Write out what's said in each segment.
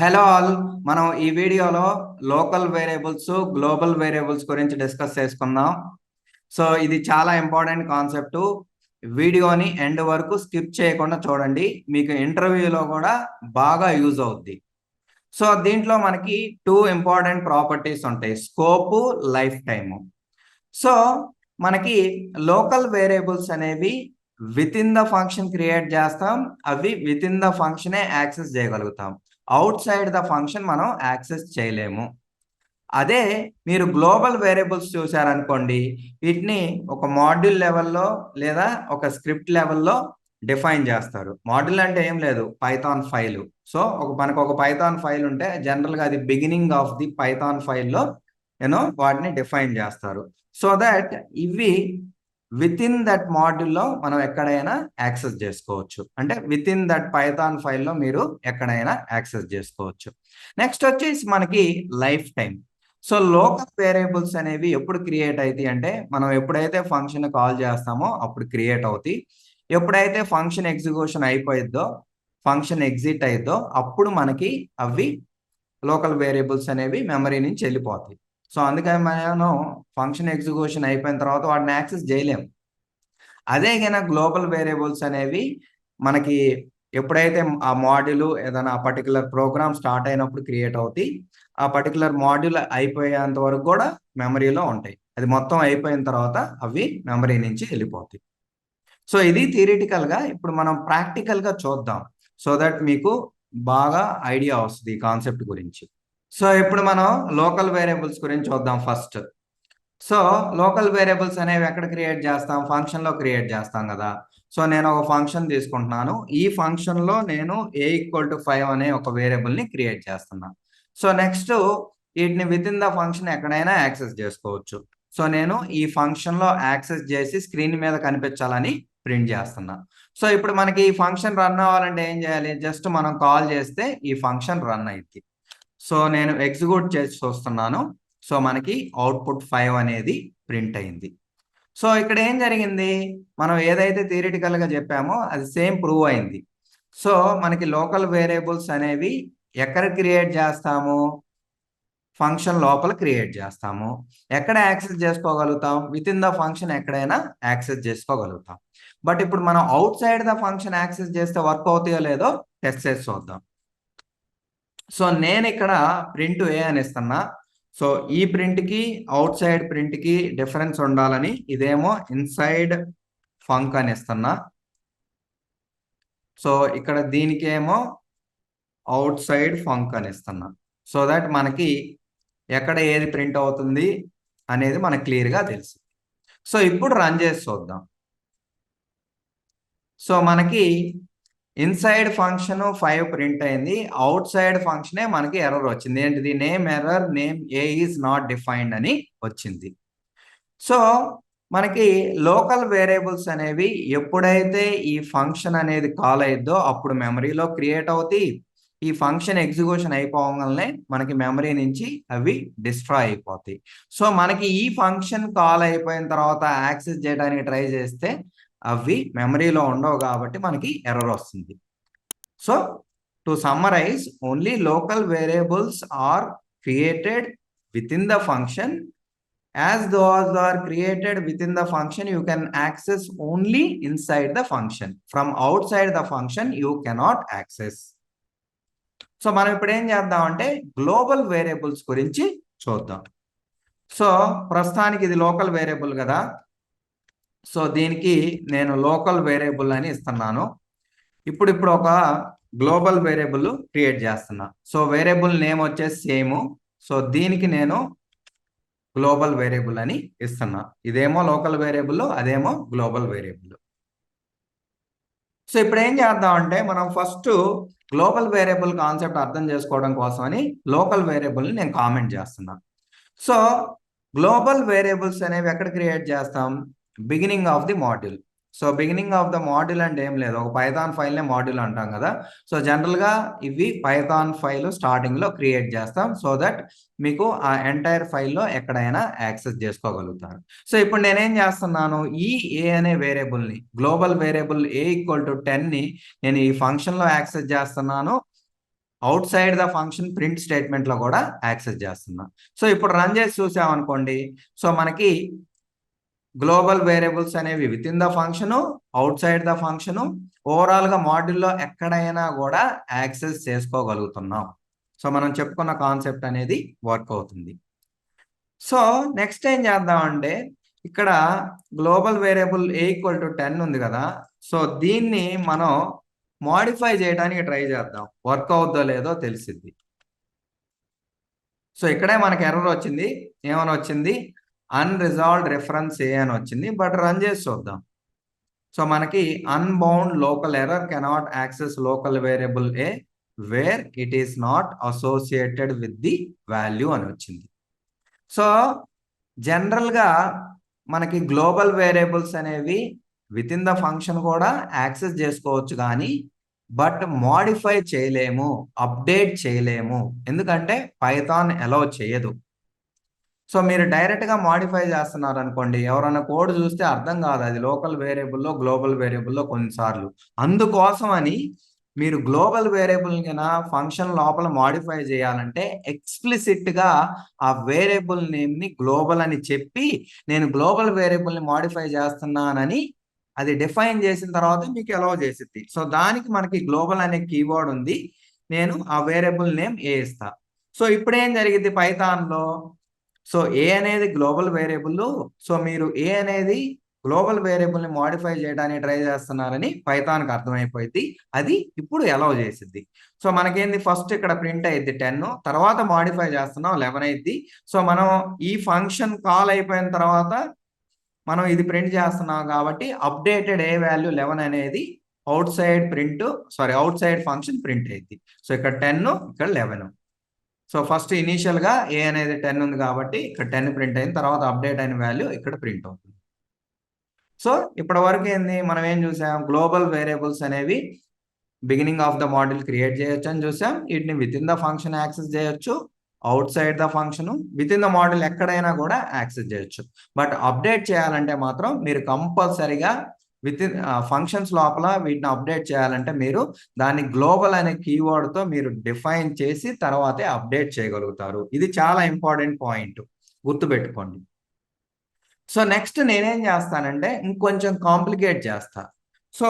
Hello all. మనం ఈ వీడియోలో లోకల్ వేరియబుల్స్, గ్లోబల్ వేరియబుల్స్ గురించి డిస్కస్ చేసుకుందాం. సో ఇది చాలా ఇంపార్టెంట్ కాన్సెప్ట్. వీడియోని ఎండ్ వరకు స్కిప్ చేయకుండా చూడండి, మీకు ఇంటర్వ్యూలో కూడా బాగా యూజ్ అవుద్ది. సో దీంట్లో మనకి టూ ఇంపార్టెంట్ ప్రాపర్టీస్ ఉంటాయి, స్కోప్, లైఫ్ టైము. సో మనకి లోకల్ వేరియబుల్స్ అనేవి within the function create చేస్తాం, అవి విత్ ఇన్ ద ఫంక్షనే యాక్సెస్ చేయగలుగుతాం. అవుట్ సైడ్ ద ఫంక్షన్ మనం యాక్సెస్ చేయలేము. అదే మీరు గ్లోబల్ వేరియబుల్స్ చూసారనుకోండి, వీటిని ఒక మాడ్యూల్ లెవెల్లో లేదా ఒక స్క్రిప్ట్ లెవెల్లో డిఫైన్ చేస్తారు. మాడ్యూల్ అంటే ఏం లేదు, పైథాన్ ఫైల్. సో మనకు ఒక పైథాన్ ఫైల్ ఉంటే జనరల్గా అది బిగినింగ్ ఆఫ్ ది పైథాన్ ఫైల్లో వాటిని డిఫైన్ చేస్తారు. సో దట్ ఇవి విత్ ఇన్ దట్ మాడ్యూల్లో మనం ఎక్కడైనా యాక్సెస్ చేసుకోవచ్చు. అంటే విత్ ఇన్ దట్ పైథాన్ ఫైల్లో మీరు ఎక్కడైనా యాక్సెస్ చేసుకోవచ్చు. నెక్స్ట్ వచ్చేసి మనకి life time. So local variables అనేవి ఎప్పుడు క్రియేట్ అవుతాయి అంటే, మనం ఎప్పుడైతే ఫంక్షన్ కాల్ చేస్తామో అప్పుడు క్రియేట్ అవుతాయి. ఎప్పుడైతే ఫంక్షన్ ఎగ్జిక్యూషన్ అయిపోయిద్దో, ఫంక్షన్ ఎగ్జిట్ అయిద్దో, అప్పుడు మనకి అవి లోకల్ వేరియబుల్స్ అనేవి మెమరీ నుంచి వెళ్ళిపోతాయి. సో అందుకని మనం ఫంక్షన్ ఎగ్జిక్యూషన్ అయిపోయిన తర్వాత వాటిని యాక్సెస్ చేయలేము. అదే కనుక గ్లోబల్ వేరియబుల్స్ అనేవి మనకి ఎప్పుడైతే ఆ మాడ్యూల్ ఏదైనా పర్టికులర్ ప్రోగ్రామ్ స్టార్ట్ అయినప్పుడు క్రియేట్ అవుతాయి. ఆ పర్టికులర్ మాడ్యూల్ అయిపోయేంత వరకు కూడా మెమరీలో ఉంటాయి. అది మొత్తం అయిపోయిన తర్వాత అవి మెమరీ నుంచి వెళ్ళిపోతాయి. సో ఇది థియరిటికల్గా. ఇప్పుడు మనం ప్రాక్టికల్గా చూద్దాం, సో దట్ మీకు బాగా ఐడియా వస్తుంది ఈ కాన్సెప్ట్ గురించి. సో ఇప్పుడు మనం లోకల్ వేరియబుల్స్ గురించి చూద్దాం ఫస్ట్. సో లోకల్ వేరియబుల్స్ అనేవి ఎక్కడ క్రియేట్ చేస్తాం? ఫంక్షన్లో క్రియేట్ చేస్తాం కదా. సో నేను ఒక ఫంక్షన్ తీసుకుంటున్నాను. ఈ ఫంక్షన్లో నేను a=5 అనే ఒక వేరియబుల్ని క్రియేట్ చేస్తున్నాను. సో నెక్స్ట్ వీటిని విత్ ఇన్ ద ఫంక్షన్ ఎక్కడైనా యాక్సెస్ చేసుకోవచ్చు. సో నేను ఈ ఫంక్షన్లో యాక్సెస్ చేసి స్క్రీన్ మీద కనిపించాలని ప్రింట్ చేస్తున్నా. సో ఇప్పుడు మనకి ఈ ఫంక్షన్ రన్ అవ్వాలంటే ఏం చేయాలి? జస్ట్ మనం కాల్ చేస్తే ఈ ఫంక్షన్ రన్ అయింది. సో నేను ఎగ్జిక్యూట్ చేసి చూస్తున్నాను. సో మనకి అవుట్పుట్ 5 అనేది ప్రింట్ అయింది. సో ఇక్కడ ఏం జరిగింది? మనం ఏదైతే థియరిటికల్గా చెప్పామో అది సేమ్ ప్రూవ్ అయింది. సో మనకి లోకల్ వేరియబుల్స్ అనేవి ఎక్కడ క్రియేట్ చేస్తాము? ఫంక్షన్ లోపల క్రియేట్ చేస్తాము. ఎక్కడ యాక్సెస్ చేసుకోగలుగుతాం? విత్ ఇన్ ద ఫంక్షన్ ఎక్కడైనా యాక్సెస్ చేసుకోగలుగుతాం. బట్ ఇప్పుడు మనం outside the function access చేస్తే వర్క్ అవుతాయో లేదో టెస్ట్ చేసి చూద్దాం. సో నేను ఇక్కడ ప్రింట్ ఏ అని ఇస్తున్నా. సో ఈ ప్రింట్కి అవుట్ సైడ్ ప్రింట్కి డిఫరెన్స్ ఉండాలని ఇదేమో ఇన్సైడ్ ఫంక్ అని ఇస్తున్నా. సో ఇక్కడ దీనికేమో అవుట్ సైడ్ ఫంక్ అని ఇస్తున్నా. సో దట్ మనకి ఎక్కడ ఏది ప్రింట్ అవుతుంది అనేది మనకు క్లియర్గా తెలుసు. సో ఇప్పుడు రన్ చేసి చూద్దాం. సో మనకి ఇన్సైడ్ ఫంక్షన్ 5 ప్రింట్ అయింది, అవుట్ సైడ్ ఫంక్షనే మనకి ఎర్రర్ వచ్చింది. ఏంటిది? Name error, name A is not defined అని వచ్చింది. సో మనకి లోకల్ వేరియబుల్స్ అనేవి ఎప్పుడైతే ఈ ఫంక్షన్ అనేది కాల్ అయిద్దో అప్పుడు మెమరీలో క్రియేట్ అవుతాయి. ఈ ఫంక్షన్ ఎగ్జిక్యూషన్ అయిపోగానే మనకి మెమరీ నుంచి అవి డిస్ట్రాయ్ అయిపోతాయి. సో మనకి ఈ ఫంక్షన్ కాల్ అయిపోయిన తర్వాత యాక్సెస్ చేయడానికి ట్రై చేస్తే అవి మెమరీలో ఉండవు కాబట్టి మనకి ఎర్రర్ వస్తుంది. So to summarise, only local variables are created within the function. As those are created within the function, you can access only inside the function. From outside the function, you cannot access. So మనం ఇప్పుడు ఏం చేద్దాం అంటే global variables గురించి చూద్దాం. So ప్రస్తుతానికి ఇది local variable కదా. సో దీనికి నేను లోకల్ వేరియబుల్ అని ఇస్తున్నాను. ఇప్పుడు ఒక గ్లోబల్ వేరియబుల్ క్రియేట్ చేస్తున్నా. సో వేరియబుల్ నేమ్ వచ్చేసి సేమ్. సో దీనికి నేను గ్లోబల్ వేరియబుల్ అని ఇస్తున్నా. ఇదేమో లోకల్ వేరియబుల్, అదేమో గ్లోబల్ వేరియబుల్. సో ఇప్పుడు ఏం చేద్దాం అంటే మనం ఫస్ట్ గ్లోబల్ వేరియబుల్ కాన్సెప్ట్ అర్థం చేసుకోవడం కోసమని లోకల్ వేరియబుల్ని నేను కామెంట్ చేస్తున్నా. సో గ్లోబల్ వేరియబుల్స్ అనేవి ఎక్కడ క్రియేట్ చేస్తాం? Beginning of the module. So beginning of the module అంటే ఏం లేదు, ఒక పైథాన్ ఫైల్నే మాడ్యూల్ అంటాం కదా. సో జనరల్గా ఇవి పైథాన్ ఫైల్ స్టార్టింగ్లో క్రియేట్ చేస్తాం, సో దట్ మీకు ఆ ఎంటైర్ ఫైల్లో ఎక్కడైనా యాక్సెస్ చేసుకోగలుగుతారు. సో ఇప్పుడు నేనేం చేస్తున్నాను, ఈ ఏ అనే వేరియబుల్ని, గ్లోబల్ వేరియబుల్ a = 10ని నేను ఈ ఫంక్షన్లో యాక్సెస్ చేస్తున్నాను. Out side the function print statement లో కూడా యాక్సెస్ చేస్తున్నా. సో ఇప్పుడు రన్ చేసి చూసామనుకోండి, సో మనకి గ్లోబల్ వేరియబుల్స్ అనేవి within the function, out side the function, overall గా మాడ్యూల్లో ఎక్కడైనా కూడా యాక్సెస్ చేసుకోగలుగుతున్నాం. సో మనం చెప్పుకున్న కాన్సెప్ట్ అనేది వర్క్ అవుతుంది. సో నెక్స్ట్ ఏం చేద్దామంటే, ఇక్కడ global variable A equal to 10 ఉంది కదా, సో దీన్ని మనం మోడిఫై చేయడానికి ట్రై చేద్దాం. వర్క్ అవుద్దో లేదో తెలిసిద్ది. సో ఇక్కడే మనకి ఎర్రర్ వచ్చింది. ఏమని వచ్చింది? అన్రిజాల్వ్డ్ రిఫరెన్స్ ఏ అని వచ్చింది. బట్ రన్ చేసి చూద్దాం. సో మనకి unbound local error cannot access local variable a where it is not associated with the value అని వచ్చింది. సో జనరల్గా మనకి గ్లోబల్ వేరియబుల్స్ అనేవి విత్ ఇన్ ద ఫంక్షన్ కూడా యాక్సెస్ చేసుకోవచ్చు, కానీ బట్ మోడిఫై చేయలేము, అప్డేట్ చేయలేము. ఎందుకంటే పైథాన్ అలౌ చేయదు. సో మీరు డైరెక్ట్గా మోడిఫై చేస్తున్నారు అనుకోండి, ఎవరైనా కోడ్ చూస్తే అర్థం కాదు అది లోకల్ వేరియబుల్లో గ్లోబల్ వేరియబుల్లో కొన్నిసార్లు. అందుకోసం అని మీరు గ్లోబల్ వేరియబుల్ కింద ఫంక్షన్ లోపల మోడిఫై చేయాలంటే ఎక్స్ప్లిసిట్గా ఆ వేరియబుల్ నేమ్ని గ్లోబల్ అని చెప్పి నేను గ్లోబల్ వేరియబుల్ని మోడిఫై చేస్తున్నానని అది డిఫైన్ చేసిన తర్వాత మీకు అలౌ చేసిద్ది. సో దానికి మనకి గ్లోబల్ అనే కీవర్డ్ ఉంది. నేను ఆ వేరియబుల్ నేమ్ ఏ ఇస్తా. సో ఇప్పుడు ఏం జరిగింది పైథాన్లో? సో ఏ అనేది గ్లోబల్ వేరియబుల్. సో మీరు ఏ అనేది గ్లోబల్ వేరియబుల్ని మోడిఫై చేయడానికి ట్రై చేస్తున్నారని పైథాన్కి అర్థమైపోయింది. అది ఇప్పుడు అలౌ చేసిద్ది. సో మనకేంది, ఫస్ట్ ఇక్కడ ప్రింట్ అయ్యిద్ది 10, తర్వాత మోడిఫై చేస్తున్నాం 11 అయ్యిద్ది. సో మనం ఈ ఫంక్షన్ కాల్ అయిపోయిన తర్వాత మనం ఇది ప్రింట్ చేస్తున్నాం కాబట్టి అప్డేటెడ్ ఏ వాల్యూ 11 అనేది అవుట్ సైడ్ ఫంక్షన్ ప్రింట్ అయ్యిద్ది. సో ఇక్కడ 10, ఇక్కడ 11. సో ఫస్ట్ ఇనీషియల్గా ఏ అనేది 10 ఉంది కాబట్టి ఇక్కడ 10 ప్రింట్ అయింది, తర్వాత అప్డేట్ అయిన వాల్యూ ఇక్కడ ప్రింట్ అవుతుంది. సో ఇప్పటి వరకు ఏంది, మనం ఏం చూసాం, గ్లోబల్ వేరియబుల్స్ అనేవి beginning of the module create చేయొచ్చు అని చూసాం. వీటిని within the function access చేయొచ్చు, outside the function, within the module ఎక్కడైనా కూడా యాక్సెస్ చేయొచ్చు. బట్ అప్డేట్ చేయాలంటే మాత్రం మీరు కంపల్సరీగా విత్ ఇన్ ఫంక్షన్స్ లోపల వీటిని అప్డేట్ చేయాలంటే మీరు దాన్ని గ్లోబల్ అనే కీవర్డ్తో మీరు డిఫైన్ చేసి తర్వాతే అప్డేట్ చేయగలుగుతారు. ఇది చాలా ఇంపార్టెంట్ పాయింట్, గుర్తుపెట్టుకోండి. సో నెక్స్ట్ నేనేం చేస్తానంటే ఇంకొంచెం కాంప్లికేట్ చేస్తా. సో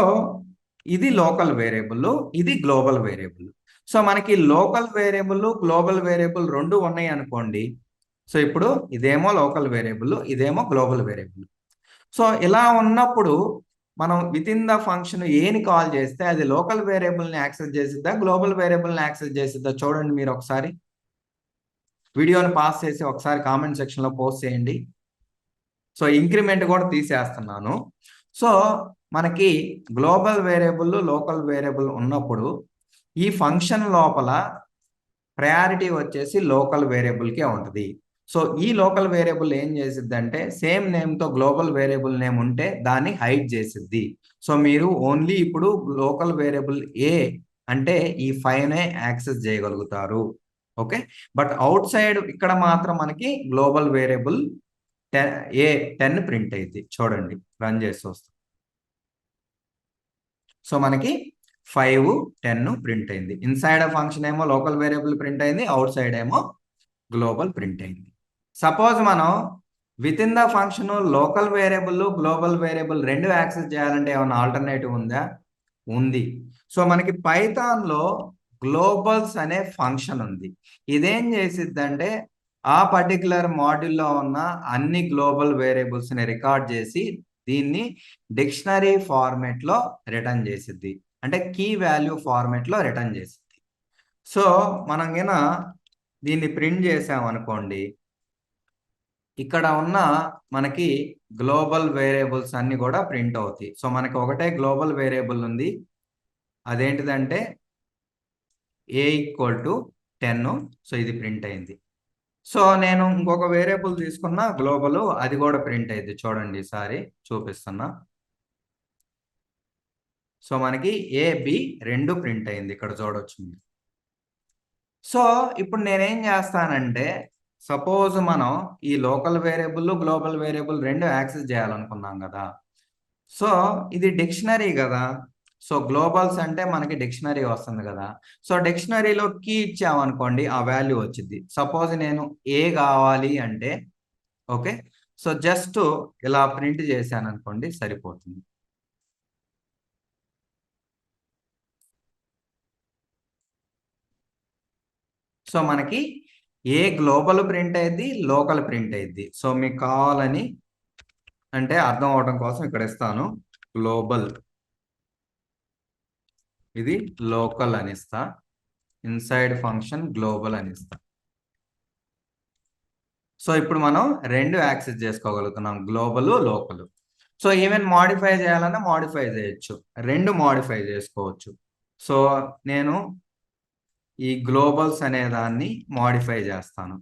ఇది లోకల్ వేరియబుల్, ఇది గ్లోబల్ వేరియబుల్. సో మనకి లోకల్ వేరియబుల్ గ్లోబల్ వేరియబుల్ రెండు ఉన్నాయి అనుకోండి. సో ఇప్పుడు ఇదేమో లోకల్ వేరియబుల్, ఇదేమో గ్లోబల్ వేరియబుల్. సో ఇలా ఉన్నప్పుడు మనం విత్ ఇన్ ద ఫంక్షన్ ఏని కాల్ చేస్తే అది లోకల్ వేరియబుల్ని యాక్సెస్ చేసిద్దా, గ్లోబల్ వేరియబుల్ని యాక్సెస్ చేసిద్దా చూడండి. మీరు ఒకసారి వీడియోని పాస్ చేసి ఒకసారి కామెంట్ సెక్షన్లో పోస్ట్ చేయండి. సో ఇంక్రిమెంట్ కూడా తీసేస్తున్నాను. సో మనకి గ్లోబల్ వేరియబుల్ లోకల్ వేరియబుల్ ఉన్నప్పుడు ఈ ఫంక్షన్ లోపల ప్రయారిటీ వచ్చేసి లోకల్ వేరియబుల్కే ఉంటుంది. సో ఈ లోకల్ వేరియబుల్ ఏం చేసిద్ది అంటే సేమ్ నేమ్తో గ్లోబల్ వేరియబుల్ నేమ్ ఉంటే దాన్ని హైడ్ చేసిద్ది. సో మీరు ఓన్లీ ఇప్పుడు లోకల్ వేరియబుల్ ఏ అంటే ఈ 5నే యాక్సెస్ చేయగలుగుతారు. ఓకే, బట్ అవుట్ సైడ్ ఇక్కడ మాత్రం మనకి గ్లోబల్ వేరియబుల్ 10 ప్రింట్ అయింది. చూడండి, రన్ చేసి వస్తాం. సో మనకి 5, 10 ప్రింట్ అయింది. ఇన్సైడ్ ఫంక్షన్ ఏమో లోకల్ వేరియబుల్ ప్రింట్ అయింది, అవుట్ సైడ్ ఏమో గ్లోబల్ ప్రింట్ అయింది. సపోజ్ మనం with in the function local variable global variable రెండు యాక్సెస్ చేయాలంటే ఏమైనా ఆల్టర్నేటివ్ ఉందా? ఉంది. సో మనకి పైథాన్లో గ్లోబల్స్ అనే ఫంక్షన్ ఉంది. ఇదేం చేసిద్దంటే ఆ పర్టికులర్ మాడ్యూల్లో ఉన్న అన్ని గ్లోబల్ వేరియబుల్స్ని రికార్డ్ చేసి దీన్ని డిక్షనరీ ఫార్మేట్లో రిటర్న్ చేసిద్ది, అంటే కీ వాల్యూ ఫార్మేట్లో రిటర్న్ చేసిద్ది. సో మనం గిన దీన్ని ప్రింట్ చేసామనుకోండి, ఇక్కడ ఉన్న మనకి గ్లోబల్ వేరియబుల్స్ అన్ని కూడా ప్రింట్ అవుతాయి. సో మనకి ఒకటే గ్లోబల్ వేరియబుల్ ఉంది, అదేంటిదంటే ఏ ఈక్వల్ టు 10. సో ఇది ప్రింట్ అయింది. సో నేను ఇంకొక వేరియబుల్ తీసుకున్నా గ్లోబల్, అది కూడా ప్రింట్ అయింది. చూడండి, ఈసారి చూపిస్తున్నా. సో మనకి ఏబి రెండు ప్రింట్ అయింది, ఇక్కడ చూడొచ్చు మీరు. సో ఇప్పుడు నేనేం చేస్తానంటే సపోజ్ మనం ఈ లోకల్ వేరియబుల్ గ్లోబల్ వేరియబుల్ రెండు యాక్సెస్ చేయాలనుకున్నాం కదా. సో ఇది డిక్షనరీ కదా. సో గ్లోబల్స్ అంటే మనకి డిక్షనరీ వస్తుంది కదా. సో డిక్షనరీలో కీ ఇచ్చామనుకోండి ఆ వాల్యూ వచ్చింది. సపోజ్ నేను ఏ కావాలి అంటే ఓకే, సో జస్ట్ ఇలా ప్రింట్ చేశాను అనుకోండి సరిపోతుంది. సో మనకి ఏ గ్లోబల్ ప్రింట్ అయింది, లోకల్ ప్రింట్ అయింది. సో మీకు కావాలని అంటే అర్థం అవడం కోసం ఇక్కడ ఇస్తాను గ్లోబల్, ఇది లోకల్ అని ఇస్తా, ఇన్సైడ్ ఫంక్షన్ గ్లోబల్ అని ఇస్తా. సో ఇప్పుడు మనం రెండు యాక్సెస్ చేసుకోగలుగుతున్నాం, global local. So even modify చేయాలన్నా మాడిఫై చేయొచ్చు, రెండు మాడిఫై చేసుకోవచ్చు. సో నేను ఈ గ్లోబల్స్ అనే దాన్ని మాడిఫై చేస్తాను.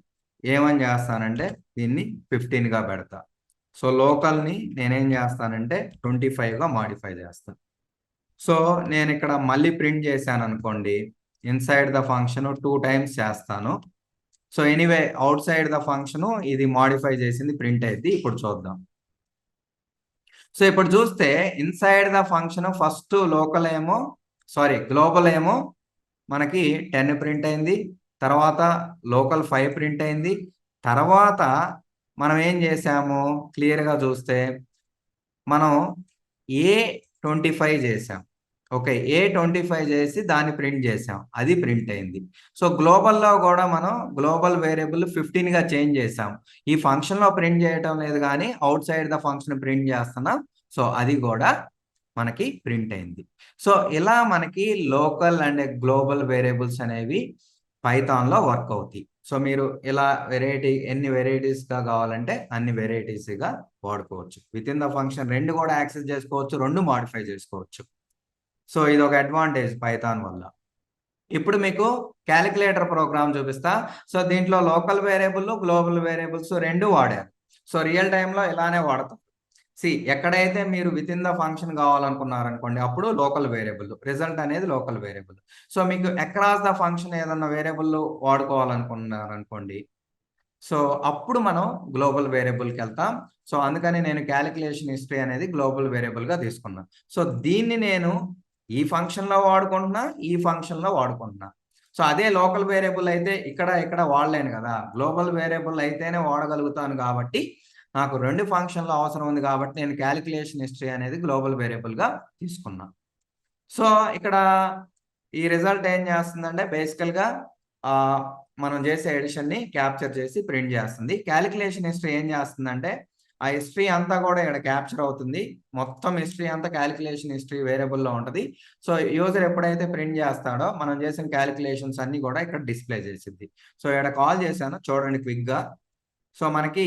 ఏమని చేస్తానంటే దీన్ని 15గా పెడతా. సో లోకల్ని నేనేం చేస్తానంటే 25గా మాడిఫై చేస్తాను. సో నేను ఇక్కడ మళ్ళీ ప్రింట్ చేశాను అనుకోండి, ఇన్సైడ్ ద ఫంక్షన్ 2 టైమ్స్ చేస్తాను. So anyway out side the function ఇది మాడిఫై చేసింది ప్రింట్ అయింది. ఇప్పుడు చూద్దాం. సో ఇప్పుడు చూస్తే inside the function first local ఏమో గ్లోబల్ ఏమో మనకి 10 ప్రింట్ అయింది, తర్వాత లోకల్ 5 ప్రింట్ అయింది. తర్వాత మనం ఏం చేసాము క్లియర్గా చూస్తే మనం A25 చేసాం. ఓకే, A25 చేసి దాన్ని ప్రింట్ చేసాం, అది ప్రింట్ అయింది. సో గ్లోబల్లో కూడా మనం గ్లోబల్ వేరియబుల్ 15గా చేంజ్ చేసాం. ఈ ఫంక్షన్లో ప్రింట్ చేయటం లేదు కానీ out side the function print చేస్తున్నాం. సో అది కూడా మనకి ప్రింట్ అయింది. సో ఇలా మనకి లోకల్ అండ్ గ్లోబల్ వేరియబుల్స్ అనేవి పైథాన్లో వర్క్ అవుతాయి. సో మీరు ఇలా ఎన్ని వెరైటీస్గా కావాలంటే అన్ని వెరైటీస్గా వాడుకోవచ్చు. విత్ ఇన్ ద ఫంక్షన్ రెండు కూడా యాక్సెస్ చేసుకోవచ్చు, రెండు మాడిఫై చేసుకోవచ్చు. సో ఇది ఒక అడ్వాంటేజ్ పైథాన్ వల్ల. ఇప్పుడు మీకు క్యాలిక్యులేటర్ ప్రోగ్రామ్ చూపిస్తా. సో దీంట్లో లోకల్ వేరియబుల్, గ్లోబల్ వేరియబుల్స్ రెండు వాడారు. సో రియల్ టైంలో ఇలానే వాడతాం. ఎక్కడైతే మీరు విత్ ఇన్ ద ఫంక్షన్ కావాలనుకున్నారనుకోండి అప్పుడు లోకల్ వేరియబుల్, రిజల్ట్ అనేది లోకల్ వేరియబుల్. సో మీకు అక్రాస్ ద ఫంక్షన్ ఏదన్నా వేరియబుల్ వాడుకోవాలనుకున్నారనుకోండి, సో అప్పుడు మనం గ్లోబల్ వేరియబుల్కి వెళ్తాం. సో అందుకని నేను క్యాలిక్యులేషన్ హిస్టరీ అనేది గ్లోబల్ వేరియబుల్గా తీసుకున్నాను. సో దీన్ని నేను ఈ ఫంక్షన్లో వాడుకుంటున్నా, ఈ ఫంక్షన్లో వాడుకుంటున్నా. సో అదే లోకల్ వేరియబుల్ అయితే ఇక్కడ వాడలేను కదా, గ్లోబల్ వేరియబుల్ అయితేనే వాడగలుగుతాను. కాబట్టి నాకు రెండు ఫంక్షన్లు అవసరం ఉంది కాబట్టి నేను క్యాలిక్యులేషన్ హిస్టరీ అనేది గ్లోబల్ వేరియబుల్గా తీసుకున్నా. సో ఇక్కడ ఈ రిజల్ట్ ఏం చేస్తుందంటే బేసికల్గా మనం చేసే ఎడిషన్ని క్యాప్చర్ చేసి ప్రింట్ చేస్తుంది. క్యాలిక్యులేషన్ హిస్టరీ ఏం చేస్తుందంటే ఆ హిస్టరీ అంతా కూడా ఇక్కడ క్యాప్చర్ అవుతుంది. మొత్తం హిస్టరీ అంతా క్యాలిక్యులేషన్ హిస్టరీ వేరియబుల్లో ఉంటుంది. సో యూజర్ ఎప్పుడైతే ప్రింట్ చేస్తాడో మనం చేసిన క్యాలిక్యులేషన్స్ అన్ని కూడా ఇక్కడ డిస్ప్లే చేసిద్ది. సో ఇక్కడ కాల్ చేశాను చూడండి క్విక్గా. సో మనకి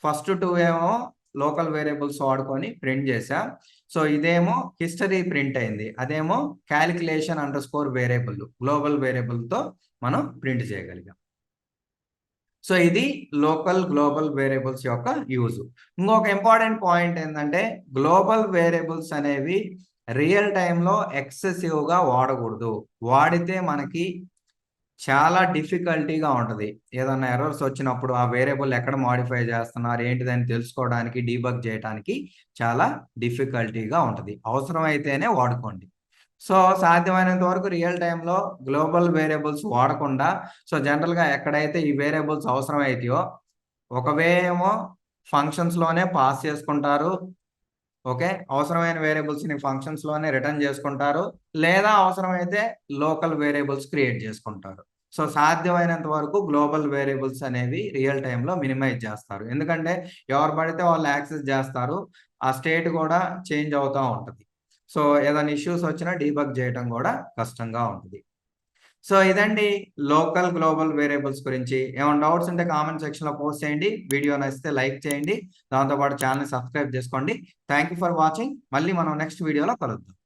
ఫస్ట్ 2 ఏమో లోకల్ వేరియబుల్స్ వాడుకొని ప్రింట్ చేసాం. సో ఇదేమో హిస్టరీ ప్రింట్ అయింది, అదేమో క్యాలిక్యులేషన్ _ వేరియబుల్ గ్లోబల్ వేరియబుల్తో మనం ప్రింట్ చేయగలిగాం. సో ఇది లోకల్ గ్లోబల్ వేరియబుల్స్ యొక్క యూజ్. ఇంకొక ఇంపార్టెంట్ పాయింట్ ఏంటంటే గ్లోబల్ వేరియబుల్స్ అనేవి రియల్ టైంలో ఎక్సెసివ్గా వాడకూడదు. వాడితే మనకి చాలా డిఫికల్టీగా ఉంటుంది. ఏదన్నా ఎర్రర్స్ వచ్చినప్పుడు ఆ వేరియబుల్ ఎక్కడ మాడిఫై చేస్తున్నారు ఏంటిదని తెలుసుకోవడానికి, డీబగ్ చేయడానికి చాలా డిఫికల్టీగా ఉంటుంది. అవసరమైతేనే వాడుకోండి. సో సాధ్యమైనంత వరకు రియల్ టైంలో గ్లోబల్ వేరియబుల్స్ వాడకుండా, సో జనరల్గా ఎక్కడైతే ఈ వేరియబుల్స్ అవసరమైతాయో ఏమో ఫంక్షన్స్లోనే పాస్ చేసుకుంటారు. ఓకే, అవసరమైన వేరియబుల్స్ని ఫంక్షన్స్లోనే రిటర్న్ చేసుకుంటారు, లేదా అవసరమైతే లోకల్ వేరియబుల్స్ క్రియేట్ చేసుకుంటారు. సో సాధ్యమైనంత వరకు గ్లోబల్ వేరియబుల్స్ అనేవి రియల్ టైంలో మినిమైజ్ చేస్తారు. ఎందుకంటే ఎవరు పడితే వాళ్ళు యాక్సెస్ చేస్తారు, ఆ స్టేట్ కూడా చేంజ్ అవుతూ ఉంటుంది. సో ఏదైనా ఇష్యూస్ వచ్చినా డీబగ్ చేయడం కూడా కష్టంగా ఉంటుంది. సో ఇదండి లోకల్ గ్లోబల్ వేరియబుల్స్ గురించి. ఏమైనా డౌట్స్ ఉంటే కామెంట్ సెక్షన్లో పోస్ట్ చేయండి. వీడియో నచ్చితే లైక్ చేయండి, దాంతోపాటు ఛానల్ని సబ్స్క్రైబ్ చేసుకోండి. Thank you for watching. మళ్ళీ మనం నెక్స్ట్ వీడియోలో కలుద్దాం.